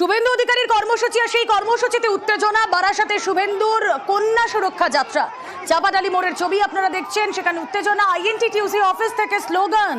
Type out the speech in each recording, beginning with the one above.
শুভেন্দু অধিকারীর কর্মসূচি আর সেই কর্মসূচিতে উত্তেজনা। বারাসাতে শুভেন্দুর কন্যা সুরক্ষা যাত্রা, চাপাডালি মোড়ের ছবি আপনারা দেখছেন। সেখানে উত্তেজনা, আইএনটিটিউসি অফিস থেকে স্লোগান,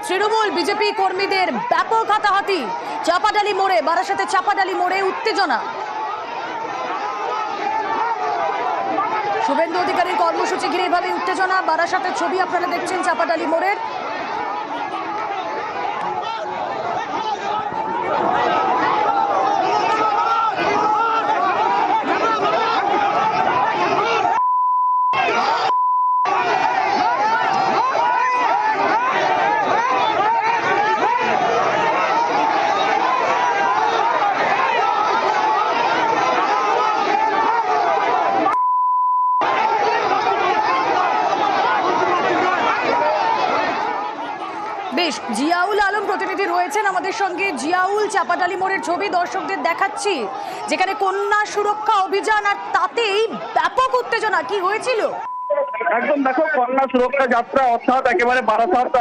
তৃণমূল বিজেপি কর্মীদের ব্যাপক হাতাহাতি চাপাডালি মোড়ে। বারাসাতে চাপাডালি মোড়ে উত্তেজনা। শুভেন্দু অধিকারীর কর্মসূচি ঘিরে এভাবে উত্তেজনা। বারাসাতের ছবি আপনারা দেখছেন চাপাডালি মোড়ের। বেশ, জিয়াউল আলম প্রতিনিধি রয়েছেন আমাদের সঙ্গে। জিয়াউল, চাপাডালি মোড়ের ছবি দর্শকদের দেখাচ্ছি, যেখানে কন্যা সুরক্ষা অভিযান, আর তাতেই ব্যাপক উত্তেজনা। কি হয়েছিল? একদম দেখো, কন্যা সুরক্ষা যাত্রা অর্থাৎ একেবারে বারাসাত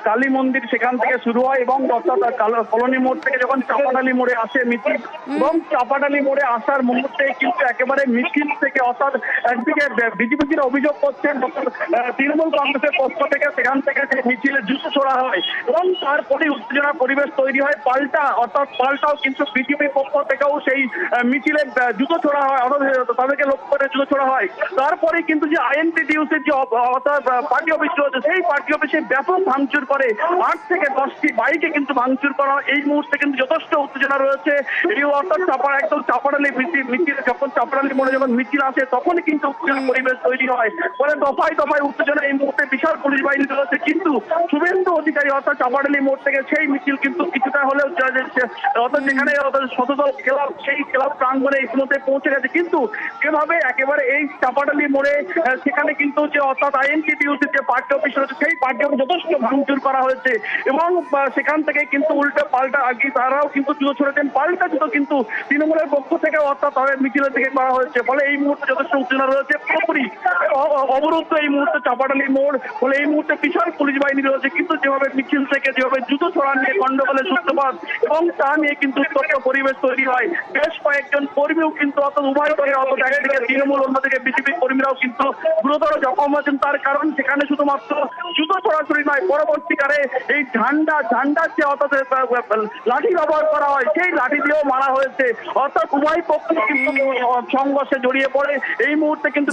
কালী মন্দির সেখান থেকে শুরু হয় এবং অর্থাৎ কলোনি মোড় থেকে যখন চাপাডালি মোড়ে আসে মিছিল, এবং চাপাডালি মোড়ে আসার মুহূর্তে কিন্তু একেবারে মিছিল থেকে অর্থাৎ একদিকে বিজেপির অভিযোগ করছেন তৃণমূল কংগ্রেসের পক্ষ থেকে সেখান থেকে যে মিছিলে জুতো ছোড়া হয় এবং তারপরে উত্তেজনা পরিবেশ তৈরি হয়। পাল্টাও কিন্তু বিজেপির পক্ষ থেকেও সেই মিছিলে জুতো ছোড়া হয়, তাদেরকে লক্ষ্য করে জুতো ছোড়া হয়। তারপরে কিন্তু যে আইএনটিটিউসির যে পার্টি অফিস রয়েছে, সেই পার্টি অফিসে ব্যাপক ভাঙচুর করে 8 থেকে 10টি বাইকে কিন্তু ভাঙচুর করা হয়। এই মুহূর্তে কিন্তু যথেষ্ট উত্তেজনা রয়েছে। এই অর্থাৎ একদম চাপাডালি মিছিল, যখন চাপাডালি মোড়ে যখন মিছিল আসে তখনই কিন্তু উত্তেজনা পরিবেশ তৈরি হয়। ফলে দফায় দফায় উত্তেজনা। এই মুহূর্তে বিশাল পুলিশ বাহিনী রয়েছে, কিন্তু শুভেন্দু অধিকারী অর্থাৎ চাপাডালি মোড় থেকে সেই মিছিল কিন্তু কিছুটা হলেও অর্থাৎ যেখানে শতদল ক্লাব, সেই ক্লাব প্রাঙ্গণে ইতিমধ্যে পৌঁছে গেছে। কিন্তু এভাবে একেবারে এই চাপাডালি মোড়ে সেখানে কিন্তু যে অর্থাৎ আইএনটিটিউসির যে পার্টি অফিস রয়েছে, সেই পার্টি অফিস যথেষ্ট ভাঙচুর করা হয়েছে এবং সেখান থেকে কিন্তু উল্টে পাল্টা আগে তারাও কিন্তু জুতো ছড়েছেন। পাল্টা জুতো কিন্তু তৃণমূলের পক্ষ থেকে অর্থাৎ তাদের মিছিলের দিকে করা হয়েছে। ফলে এই মুহূর্তে যথেষ্ট উত্তেজনা রয়েছে, পুরোপুরি অবরুদ্ধ এই মুহূর্তে চাপাডালি মোড়। ফলে এই মুহূর্তে বিশাল পুলিশ বাহিনী রয়েছে, কিন্তু যেভাবে মিছিল থেকে যেভাবে জুতো ছড়া নিয়ে গন্ডগোলের সূত্রপাত এবং তা নিয়ে কিন্তু উত্তপ্ত পরিবেশ তৈরি হয়। বেশ কয়েকজন কর্মীও কিন্তু অর্থাৎ উভয় করে অর্থাৎ একদিকে তৃণমূল, অন্যদিকে বিজেপি কর্মীরাও কিন্তু গুরুতর জখম হয়েছেন। তার কারণ সেখানে শুধুমাত্র জুতো ছড়াছড়ি নয়, পরবর্তীকালে এই ঝান্ডার যে অর্থাৎ লাঠি ব্যবহার করা হয়, সেই লাঠি দিয়েও মারা হয়েছে। অর্থাৎ উভয় পক্ষ কিন্তু সংঘর্ষে জড়িয়ে পড়ে। এই মুহূর্তে কিন্তু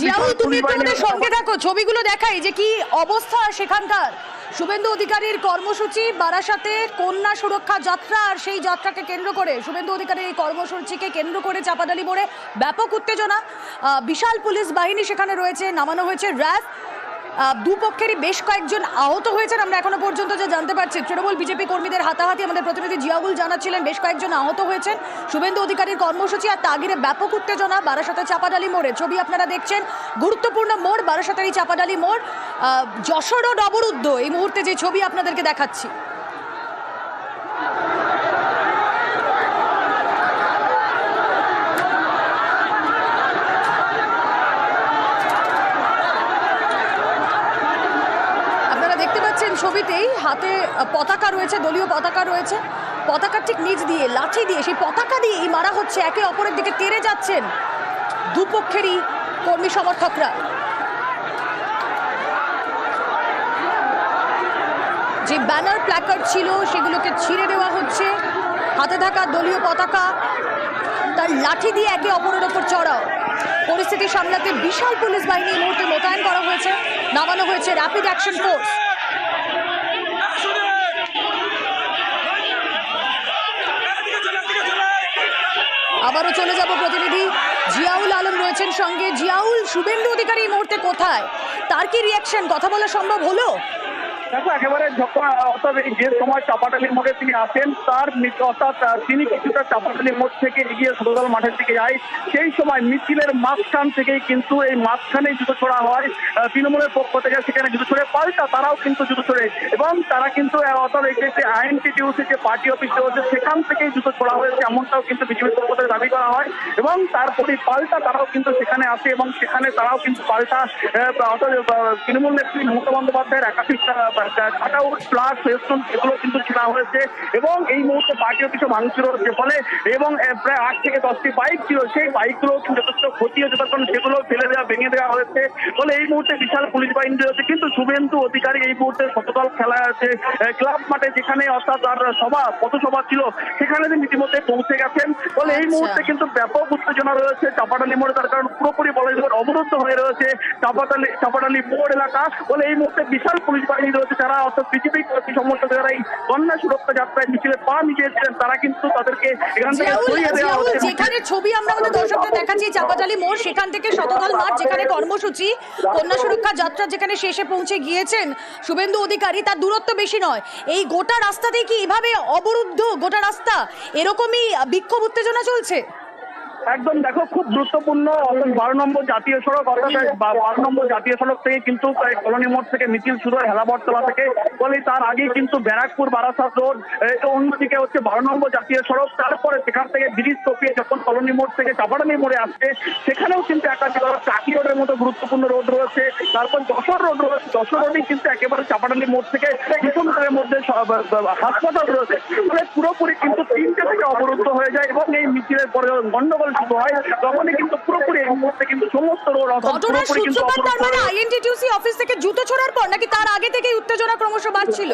সঙ্গে থাকো, ছবিগুলো দেখাই যে কি অবস্থা সেখানকার। শুভেন্দু অধিকারীর কর্মসূচি, বারাসাতে কন্যা সুরক্ষা যাত্রা, আর সেই যাত্রাকে কেন্দ্র করে শুভেন্দু অধিকারীর এই কর্মসূচিকে কেন্দ্র করে চাপাডালি মোড়ে ব্যাপক উত্তেজনা। বিশাল পুলিশ বাহিনী সেখানে রয়েছে, নামানো হয়েছে র্যাব। দুপক্ষেরই বেশ কয়েকজন আহত হয়েছেন আমরা এখনো পর্যন্ত যা জানতে পারছি। তৃণমূল বিজেপি কর্মীদের হাতাহাতি, আমাদের প্রতিনিধি জিয়াউল জানাচ্ছিলেন বেশ কয়েকজন আহত হয়েছেন। শুভেন্দু অধিকারীর কর্মসূচি আর তাগিরে ব্যাপক উত্তেজনা। বারাসাতে চাপাডালি মোড়ে ছবি আপনারা দেখছেন, গুরুত্বপূর্ণ মোড় বারাসাতের এই চাপাডালি মোড়। যশোর রোড অবরুদ্ধ এই মুহূর্তে, যে ছবি আপনাদেরকে দেখাচ্ছি। ছবিতেই হাতে পতাকা রয়েছে, দলীয় পতাকা রয়েছে। পতাকার ঠিক নিচ দিয়ে লাঠি দিয়ে, সেই পতাকা দিয়েই মারা হচ্ছে। একে অপরের দিকে তেড়ে যাচ্ছেন দুপক্ষেরই কর্মী সমর্থকরা। যে ব্যানার প্ল্যাকার্ড ছিল সেগুলোকে ছিঁড়ে দেওয়া হচ্ছে। হাতে থাকা দলীয় পতাকা তার লাঠি দিয়ে একে অপরের ওপর চড়াও। পরিস্থিতি সামলাতে বিশাল পুলিশ বাহিনী এই মুহূর্তে মোতায়েন করা হয়েছে, নামানো হয়েছে র্যাপিড অ্যাকশন ফোর্স। আবারও চলে যাব, প্রতিনিধি জিয়াউল আলম রয়েছেন সঙ্গে। জিয়াউল, শুভেন্দু অধিকারী এই মুহূর্তে কোথায়, তার কি রিয়াকশন, কথা বলা সম্ভব হলো? দেখো, একেবারে যখন অর্থাৎ যে সময় চাপাডালি মোড়ে তিনি আসেন, তার অর্থাৎ তিনি কিছুটা চাপাডালি মোড় থেকে এগিয়ে সদরদল মাঠের দিকে যায়, সেই সময় মিছিলের মাঝখান থেকেই কিন্তু এই মাঝখানেই জুতো ছোড়া হয় তৃণমূলের পক্ষ থেকে। সেখানে জুতো ছড়ে পাল্টা তারাও কিন্তু জুতো ছড়ে এবং তারা কিন্তু অর্থাৎ এই যে আইএনটিটিউসি যে পার্টি অফিস রয়েছে সেখান থেকেই জুতো ছোড়া হয়েছে, এমনটাও কিন্তু বিজেপির পক্ষ থেকে দাবি করা হয়। এবং তারপরে পাল্টা তারাও কিন্তু সেখানে আসে এবং সেখানে তারাও কিন্তু পাল্টা অর্থাৎ তৃণমূল নেত্রী মমতা বন্দ্যোপাধ্যায়ের একাধিক কাটআউট ফ্ল্যাগ ফেস্টুন এগুলো কিন্তু ছোড়া হয়েছে এবং এই মুহূর্তে পার্টি অফিসে ভাঙচুর হচ্ছে ফলে এবং প্রায় 8 থেকে 10টি বাইক ছিল সেই বাইকগুলো কিন্তু যথেষ্ট ক্ষতি হয়েছে তখন সেগুলো ফেলে দেওয়া ভেঙে দেওয়া হয়েছে ফলে এই মুহূর্তে বিশাল পুলিশ বাহিনী রয়েছে কিন্তু শুভেন্দু অধিকারী এই মুহূর্তে শতদল খেলা আছে ক্লাব মাঠে যেখানে অর্থাৎ তার পথসভা ছিল সেখানে তিনি ইতিমধ্যে পৌঁছে গেছেন ফলে এই মুহূর্তে কিন্তু ব্যাপক উত্তেজনা রয়েছে চাপাডালি মোড়ে তার কারণ পুরোপুরি বলা যায় অবরুদ্ধ হয়ে রয়েছে চাপাডালি মোড় এলাকা বলে এই মুহূর্তে বিশাল পুলিশ বাহিনী রয়েছে যারা অর্থাৎ বিজেপি সমর্থক যারা এই কন্যা সুরক্ষা যাত্রায় মিছিলে পা মিলিয়েছিলেন তারা কিন্তু তাদেরকে এখান থেকে সরিয়ে দেওয়া হচ্ছে। যেখানে ছবি আমরা আমাদের দর্শকদের দেখাচ্ছি চাপাডালি মোড় সেখান থেকে শতদল মাঠ যেখানে কর্মসূচি কন্যা সুরক্ষা যাত্রা যেখানে শেষে পৌঁছে গিয়েছেন শুভেন্দু অধিকারী তার দূরত্ব বেশি নয় এই গোটা রাস্তাতেই কি এভাবে অবরুদ্ধ গোটা রাস্তা এরকমই বিক্ষোভ উত্তেজনা চলছে? একদম দেখো খুব গুরুত্বপূর্ণ 12 নম্বর জাতীয় সড়ক অর্থাৎ 12 নম্বর জাতীয় সড়ক থেকে কিন্তু কলোনি মোড় থেকে মিছিল শুরু হয় হেলাবরতলা থেকে বলে তার আগে কিন্তু ব্যারাকপুর বারাসাত রোড অন্যদিকে হচ্ছে 12 নম্বর জাতীয় সড়ক তারপরে সেখান থেকে ব্রিজ টপিয়ে যখন কলোনি মোড় থেকে চাপাডালি মোড়ে আসছে সেখানেও কিন্তু একাধিক চাকি রোডের মতো গুরুত্বপূর্ণ রোড রয়েছে তারপর যশোর রোড রয়েছে যশোর রোডেই কিন্তু একেবারে চাপাডালি মোড় থেকে কিশোরগঞ্জের মধ্যে হাসপাতাল রয়েছে ফলে পুরোপুরি কিন্তু 3টে থেকে অবরুদ্ধ হয়ে যায় এবং এই মিছিলের পরে গন্ডগোল শুরু হয় তখনই কিন্তু পুরোপুরি এই মুহূর্তে কিন্তু সমস্ত রোড পুরোপুরি কিন্তু আইএনটিটিউসি অফিস থেকে জুতো ছোড়ার পর নাকি তার আগে থেকেই উত্তেজনা ক্রমশ বাড়ছিল?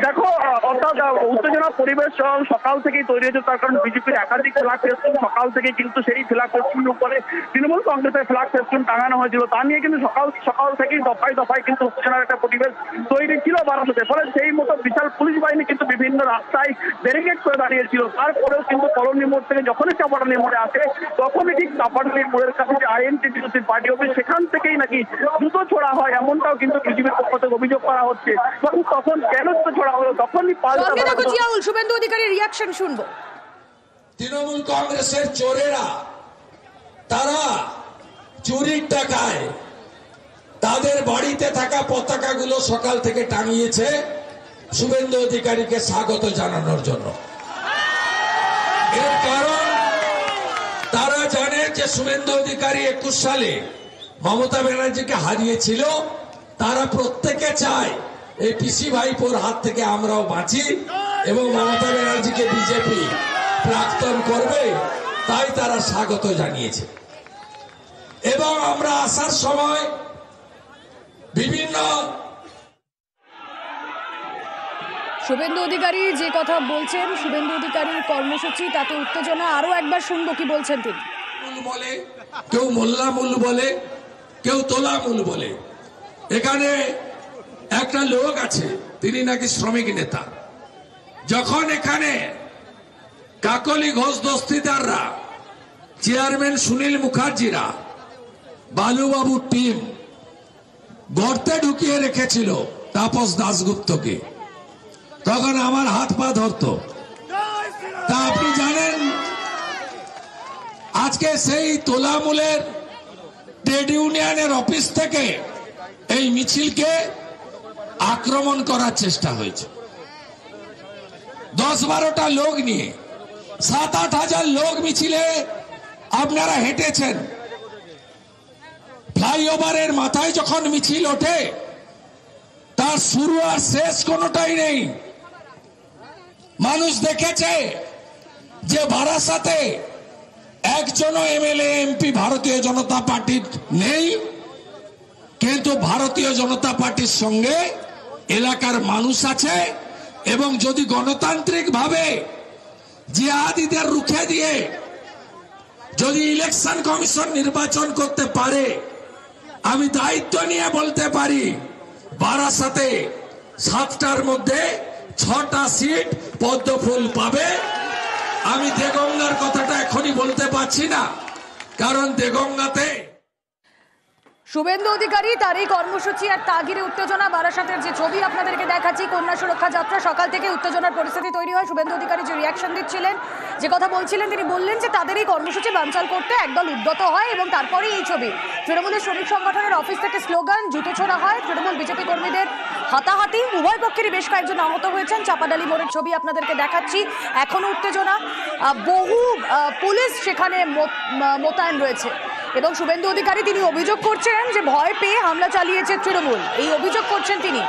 দেখো অর্থাৎ উত্তেজনা পরিবেশ সকাল থেকেই তৈরি হয়েছে তার কারণ বিজেপির একাধিক ফ্ল্যাগ ফেস্টুন সকাল থেকে কিন্তু সেই ফ্ল্যাগ ফেস্টুনের উপরে তৃণমূল কংগ্রেসের ফ্ল্যাগ ফেস্টুন টাঙানো হয়েছিল তা নিয়ে কিন্তু সকাল থেকেই দফায় দফায় কিন্তু উত্তেজনার একটা পরিবেশ তৈরি ছিল বারাসাতে ফলে সেই মতো বিশাল পুলিশ বাহিনী কিন্তু বিভিন্ন রাস্তায় ব্যারিকেড করে দাঁড়িয়েছিল তারপরেও কিন্তু কলোনি মোড় থেকে যখনই চাপাডালি মোড়ে আসে তখনই ঠিক চাপাডালি মোড়ের কাছে যে আইএনটিটিউসির পার্টি অফিস সেখান থেকেই নাকি জুতো ছোড়া হয় এমনটাও কিন্তু বিজেপির পক্ষ থেকে অভিযোগ করা হচ্ছে এবং তখন কেন জুতো ছোড়া হলো তখনই শুভেন্দু অধিকারীর রিয়াকশন শুনবো। তৃণমূল কংগ্রেসের চোরেরা তারা চুরির টাকায় তাদের বাড়িতে থাকা পতাকাগুলো সকাল থেকে টাঙিয়েছে শুভেন্দু অধিকারীকে স্বাগত জানানোর জন্য। এর কারণ তারা জানে যে শুভেন্দু অধিকারী 21 সালে মমতা ব্যানার্জিকে হারিয়েছিল তারা প্রত্যেকে চায় এই পিসি ভাইপোর হাত থেকে আমরাও বাঁচি এবং মমতা ব্যানার্জিকে বিজেপি প্রাক্তন করবে তাই তারা স্বাগত জানিয়েছে এবং আমরা আসার সময় বিভিন্ন শুভেন্দু অধিকারী যে কথা বলছেন শুভেন্দু অধিকারীর কর্মসূচি তাতে উত্তেজনা আরো একবার শুনবো কি বলছেন তিনি। বলে কেউ মোল্লা মূল বলে কেউ তোলা মূল বলে এখানে একটা লোক আছে তিনি নাকি শ্রমিক নেতা যখন এখানে কাকলি ঘোষ দস্তিদাররা চেয়ারম্যান সুনীল মুখার্জিরা বালুবাবুর টিম গর্তে ঢুকিয়ে রেখেছিল তাপস দাশগুপ্তকে তখন আমার হাত পা ধরতো তা আপনি জানেন আজকে সেই তোলামূলের ট্রেড ইউনিয়নের অফিস থেকে এই মিছিলকে আক্রমণ করার চেষ্টা হয়েছে 10-12টা লোক নিয়ে 7-8 হাজার লোক মিছিলে আপনারা হেঁটেছেন ফ্লাইওভারের মাথায় যখন মিছিল ওঠে তার শুরু আর শেষ কোনোটাই নেই মানুষ দেখেছে যে বারাসাতে একজনও এমএলএ এমপি ভারতীয় জনতা পার্টির নেই কিন্তু ভারতীয় জনতা পার্টির সঙ্গে এলাকার মানুষ আছে এবং যদি গণতান্ত্রিক ভাবে জিহাদিদের রুখে দিয়ে যদি ইলেকশন কমিশন নির্বাচন করতে পারে আমি দায়িত্ব নিয়ে বলতে পারি বারাসাতে 7টার মধ্যে 6টা সিট পদ্মফুল পাবে আমি দেগঙ্গার কথাটা এখনই বলতে পারছি না কারণ দেগঙ্গাতে শুভেন্দু অধিকারী তার এই কর্মসূচি আর তাগিরে উত্তেজনা বারাসাতের যে ছবি আপনাদেরকে দেখাচ্ছি কন্যা সুরক্ষা যাত্রা সকাল থেকে উত্তেজনার পরিস্থিতি তৈরি হয় শুভেন্দু অধিকারী যে রিয়াকশন দিচ্ছিলেন যে কথা বলছিলেন তিনি বললেন যে তাদের এই কর্মসূচি বানচাল করতে একদল উদ্যত হয় এবং তারপরেই এই ছবি তৃণমূলের শ্রমিক সংগঠনের অফিস থেকে স্লোগান জুতো ছোড়া হয় তৃণমূল বিজেপি কর্মীদের হাতাহাতি উভয় পক্ষেরই বেশ কয়েকজন আহত হয়েছেন চাপাডালি মোড়ের ছবি আপনাদেরকে দেখাচ্ছি এখনো উত্তেজনা বহু পুলিশ সেখানে মোতায়েন রয়েছে এবং শুভেন্দু অধিকারী তিনি অভিযোগ করছেন যে ভয় পেয়ে হামলা চালিয়েছে তৃণমূল এই অভিযোগ করছেন তিনি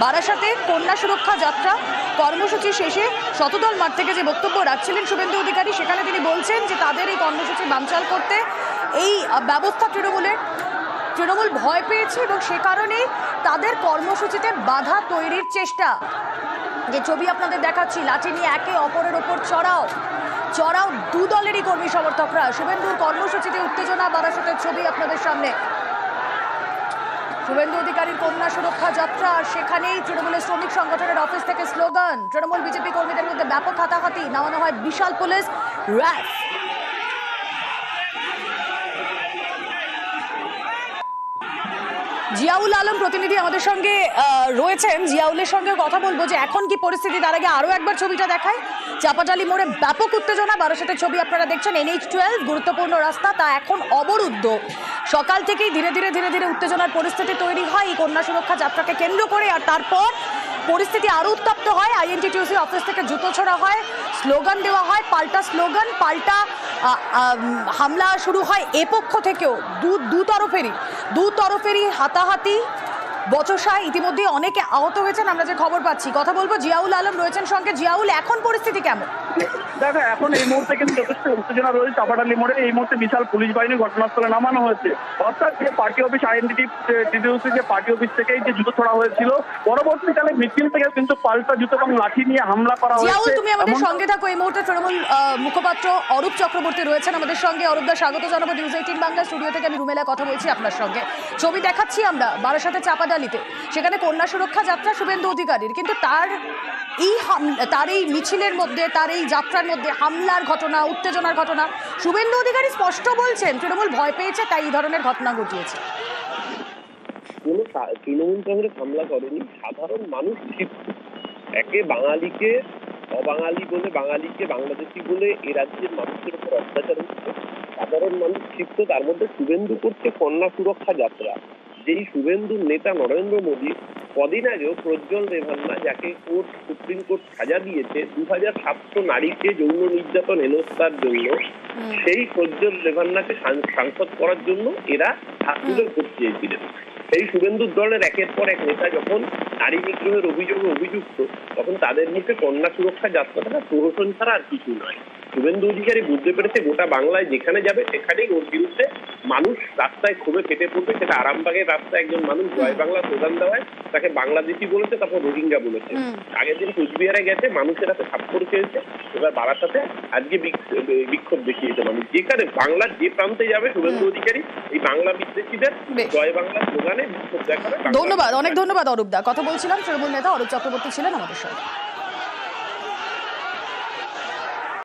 বারাসাতে কন্যা সুরক্ষা যাত্রা কর্মসূচি শেষে শতদল মাঠ থেকে যে বক্তব্য রাখছিলেন শুভেন্দু অধিকারী, সেখানে তিনি বলছেন যে তাদের এই কর্মসূচি বানচাল করতে এই ব্যবস্থা তৃণমূল ভয় পেয়েছে এবং সে কারণেই তাদের কর্মসূচিতে বাধা তৈরির চেষ্টা। যে ছবি আপনাদের দেখাচ্ছি, লাঠি নিয়ে একে অপরের ওপর চড়াও দু দলেরই কর্মী সমর্থকরা। শুভেন্দুর কর্মসূচিতে উত্তেজনা, বারাসাতের ছবি আপনাদের সামনে। শুভেন্দু অধিকারীর কন্যা সুরক্ষা যাত্রা, আর সেখানেই তৃণমূলের শ্রমিক সংগঠনের অফিস থেকে স্লোগান। তৃণমূল বিজেপি কর্মীদের মধ্যে ব্যাপক হাতাহাতি, নামানো হয় বিশাল পুলিশ র্যাফ। জিয়াউল আলম প্রতিনিধি আমাদের সঙ্গে রয়েছেন, জিয়াউলের সঙ্গে কথা বলবো যে এখন কি পরিস্থিতি। তার আগে আরো একবার ছবিটা দেখায়। চাপাটালি মোড়ে ব্যাপক উত্তেজনা, বারাসাতের ছবি আপনারা দেখছেন। NH-12 গুরুত্বপূর্ণ রাস্তা, তা এখন অবরুদ্ধ। সকাল থেকেই ধীরে ধীরে উত্তেজনার পরিস্থিতি তৈরি হয় এই কন্যা সুরক্ষা যাত্রাকে কেন্দ্র করে, আর তারপর পরিস্থিতি আরো উত্তপ্ত হয়। INTTUC অফিস থেকে জুতো ছোড়া হয়, স্লোগান দেওয়া হয়, পাল্টা স্লোগান, পাল্টা হামলা শুরু হয় এ পক্ষ থেকেও। দু তরফেরই হাতাহাতি, বচসা, ইতিমধ্যে অনেকে আহত হয়েছেন আমরা যে খবর পাচ্ছি। কথা বলবো, জিয়াউল আলম রয়েছেন সঙ্গে। জিয়াউল, এখন পরিস্থিতি কেমন? দেখো, এখন এই মুহূর্তে কিন্তু যথেষ্ট উত্তেজনা রয়েছে চাপাটালি মোড়ে। এই মুহূর্তে বিশাল পুলিশ বাহিনী ঘটনাস্থলে নামানো হয়েছে। অর্থাৎ যে পার্টি অফিস INTTUC যে পার্টি অফিস থেকেই যে জুতো ছোড়া হয়েছিল, পরবর্তীকালে মিছিল থেকে কিন্তু পাল্টা জুতো এবং লাঠি নিয়ে হামলা করা জিয়াউল, হয়েছে। তুমি আমাদের সঙ্গে থাকো। এই মুহূর্তে তৃণমূল মুখপাত্র অরূপ চক্রবর্তী রয়েছেন আমাদের সঙ্গে। অরূপদা, স্বাগত জানাবো নিউজ 18 বাংলা স্টুডিও থেকে। আমি রুমেলা কথা বলছি আপনার সঙ্গে। ছবি দেখাচ্ছি আমরা বারাসাতে চাপাডালিতে, সেখানে কন্যা সুরক্ষা যাত্রা শুভেন্দু অধিকারীর, কিন্তু তার এই মিছিলের মধ্যে, তার এই যাত্রার মধ্যে হামলার ঘটনা, উত্তেজনার ঘটনা। শুভেন্দু অধিকারী স্পষ্ট বলছেন তৃণমূল ভয় পেয়েছে, তাই এই ধরনের ঘটনা ঘটিয়েছে। কোনো তৃণমূল কংগ্রেস হামলা করেনি, সাধারণ মানুষ ক্ষিপ্ত। একে বাঙালিকে অবাঙালি বলে, বাঙালিকে বাংলাদেশি বলে এ রাজ্যের মানুষের উপর অত্যাচার হচ্ছে। সাধারণ মানুষ ক্ষিপ্ত। তার মধ্যে শুভেন্দু করছে কন্যা সুরক্ষা যাত্রা। যেই শুভেন্দুর নেতা নরেন্দ্র মোদী কদিন আগেও প্রজ্জ্বল রেভান্না, যাকে সুপ্রিম কোর্ট সাজা দিয়েছে 2700 নারীকে যৌন নির্যাতন হেনস্থার জন্য, সেই প্রজ্জ্বল রেভান্নাকে সাংসদ করার জন্য এরা হাত তুলে ভোট চেয়েছিলেন। এই শুভেন্দুর দলের একের পর এক নেতা যখন নারী নিগ্রহের অভিযোগে অভিযুক্ত, তখন তাদের মুখে কন্যা সুরক্ষা যাত্রাটা প্রহসন ছাড়া আর কিছু নয়। শুভেন্দু অধিকারী বুঝতে পেরেছে গোটা বাংলায় যেখানে যাবে সেখানেই ওর বিরুদ্ধে মানুষ রাস্তায় ক্ষোভে ফেটে পড়বে। সেটা আরামবাগের রাস্তায় একজন মানুষ জয় বাংলা স্লোগান দেওয়ায় তাকে বাংলাদেশি বলেছে, তারপর রোহিঙ্গা বলেছে। আগের দিন কুচবিহারে গেছে, মানুষের হাতে থাপ্পড় খেয়েছে। এবার বারাসাতে আজকে বিক্ষোভ দেখিয়েছে মানুষ। যেখানে বাংলার যে প্রান্তে যাবে শুভেন্দু অধিকারী এই বাংলা বিদ্বেষীদের জয় বাংলা স্লোগানে বিক্ষোভ দেখাবে। ধন্যবাদ, অনেক ধন্যবাদ অরূপদা। কথা বলছিলাম, তৃণমূল নেতা অরূপ চক্রবর্তী ছিলেন আমাদের সঙ্গে।